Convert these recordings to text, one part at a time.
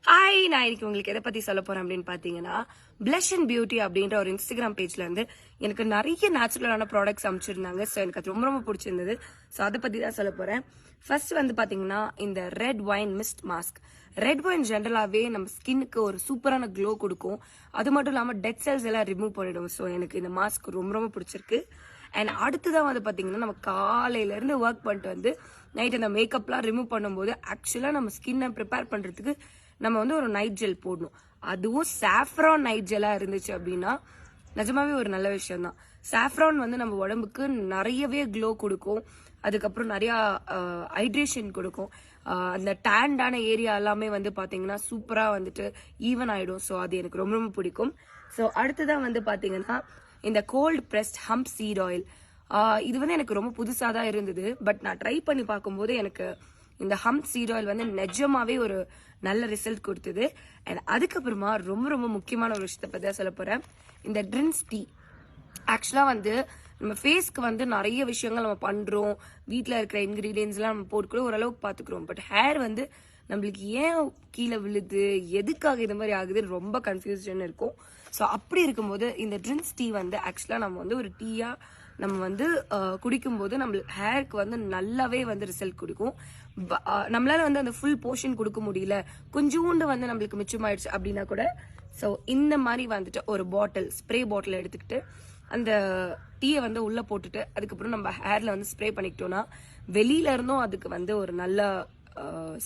Hi, நான் இன்னைக்கு உங்களுக்கு எதை பத்தி சொல்ல போறேன் அப்படின்னு பாத்தீங்கன்னா, Blushnbeauty அப்படின்ற ஒரு இன்ஸ்டாகிராம் பேஜ்ல இருந்து எனக்கு நிறைய நேச்சுரலான ப்ராடக்ட்ஸ் அமைச்சிருந்தாங்க. ஸோ எனக்கு அது ரொம்ப ரொம்ப பிடிச்சிருந்தது. ஸோ அதை பத்தி தான் சொல்ல போறேன். ஃபர்ஸ்ட் வந்து பாத்தீங்கன்னா, இந்த red wine mist mask. Red wine ஜென்ரலாவே நம்ம ஸ்கின்னுக்கு ஒரு சூப்பரான க்ளோ கொடுக்கும். அது மட்டும் இல்லாம டெட் செல்ஸ் எல்லாம் ரிமூவ் பண்ணிடும். ஸோ எனக்கு இந்த மாஸ்க் ரொம்ப ரொம்ப பிடிச்சிருக்கு. அண்ட் அடுத்துதான் வந்து பாத்தீங்கன்னா, நம்ம காலையில இருந்து ஒர்க் பண்ணிட்டு வந்து நைட் அந்த மேக்கப்லாம் ரிமூவ் பண்ணும்போது ஆக்சுவலா நம்ம ஸ்கின்னை ப்ரிப்பேர் பண்றதுக்கு நம்ம வந்து ஒரு நைட் ஜெல் போடணும். அதுவும் சாஃப்ரான் நைட் ஜெல்லா இருந்துச்சு அப்படின்னா நிஜமாவே ஒரு நல்ல விஷயம் தான். சாஃப்ரான் வந்து நம்ம உடம்புக்கு நிறையவே க்ளோ கொடுக்கும். அதுக்கப்புறம் நிறைய ஹைட்ரேஷன் கொடுக்கும். அந்த டேண்டான ஏரியா எல்லாமே வந்து பாத்தீங்கன்னா சூப்பரா வந்துட்டு ஈவன் ஆயிடும். ஸோ அது எனக்கு ரொம்ப ரொம்ப பிடிக்கும். ஸோ அடுத்ததான் வந்து பாத்தீங்கன்னா இந்த cold pressed hemp seed oil. இது வந்து எனக்கு ரொம்ப புதுசா தான் இருந்தது. பட் நான் ட்ரை பண்ணி பார்க்கும்போது எனக்கு இந்த ஹம்ப் சீட் ஆயில் வந்து நிஜமாவே ஒரு நல்ல ரிசல்ட் கொடுத்தது. அண்ட் அதுக்கப்புறமா ரொம்ப ரொம்ப முக்கியமான ஒரு விஷயத்தை பத்தி தான் சொல்ல போறேன். இந்த ட்ரின்ஸ் டீ ஆக்சுவலா வந்து நம்ம ஃபேஸ்க்கு வந்து நிறைய விஷயங்கள் நம்ம பண்றோம். வீட்டில் இருக்கிற இன்கிரீடியன்ஸ் எல்லாம் நம்ம போட்டு கூட ஓரளவுக்கு பாத்துக்கிறோம். பட் ஹேர் வந்து நம்மளுக்கு ஏன் கீழே விழுது, எதுக்காக இது மாதிரி ஆகுதுன்னு ரொம்ப கன்ஃபியூஷன் இருக்கும். ஸோ அப்படி இருக்கும்போது இந்த ட்ரின்ஸ் டீ வந்து ஆக்சுவலா நம்ம வந்து ஒரு டீயா நம்ம வந்து குடிக்கும்போது நம்மளுக்கு ஹேருக்கு வந்து நல்லாவே வந்து ரிசல்ட் கொடுக்கும். நம்மளால வந்து அந்த ஃபுல் போர்ஷன் கொடுக்க முடியல, கொஞ்சோண்டு வந்து நம்மளுக்கு மிச்சமாயிடுச்சு அப்படின்னா கூட ஸோ இந்த மாதிரி வந்துட்டு ஒரு பாட்டில் ஸ்ப்ரே பாட்டில் எடுத்துக்கிட்டு அந்த டீயை வந்து உள்ள போட்டுட்டு அதுக்கப்புறம் நம்ம ஹேர்ல வந்து ஸ்ப்ரே பண்ணிக்கிட்டோம்னா வெளியில இருந்தும் அதுக்கு வந்து ஒரு நல்ல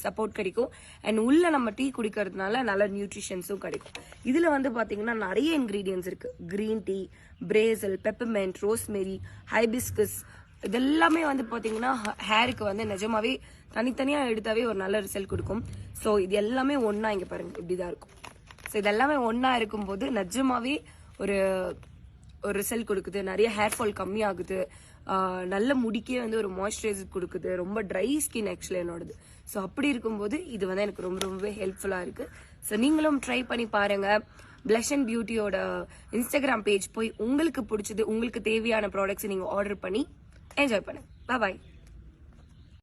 சப்போர்ட் கிடைக்கும். அண்ட் உள்ள நம்ம டீ குடிக்கிறதுனால நல்ல நியூட்ரிஷன்ஸும் கிடைக்கும். இதுல வந்து பாத்தீங்கன்னா நிறைய இன்கிரீடியன்ஸ் இருக்கு. Green tea, பிரேசல், peppermint, rosemary, hibiscus, இதெல்லாமே வந்து பாத்தீங்கன்னா ஹேருக்கு வந்து நிஜமாவே தனித்தனியா எடுத்தாவே ஒரு நல்ல ரிசல்ட் கொடுக்கும். ஸோ இது எல்லாமே ஒன்னா இங்க பாருங்க இப்படிதான் இருக்கும். ஸோ இதெல்லாமே ஒன்னா இருக்கும்போது நிஜமாவே ஒரு ஒரு ரிசல்ட் கொடுக்குது. நிறைய ஹேர் ஃபால் கம்மியாகுது. நல்ல முடிக்கே வந்து ஒரு மாய்ஸ்சரைசர் கொடுக்குது. ரொம்ப ட்ரை ஸ்கின் ஆக்சுவலி என்னோடது. ஸோ அப்படி இருக்கும்போது இது வந்து எனக்கு ரொம்ப ரொம்பவே ஹெல்ப்ஃபுல்லா இருக்கு. ஸோ நீங்களும் ட்ரை பண்ணி பாருங்க. Blushnbeautyயோட இன்ஸ்டாகிராம் பேஜ் போய் உங்களுக்கு பிடிச்சது, உங்களுக்கு தேவையான ப்ராடக்ட்ஸ் நீங்க ஆர்டர் பண்ணி என்ஜாய் பண்ணுங்க. பாய்.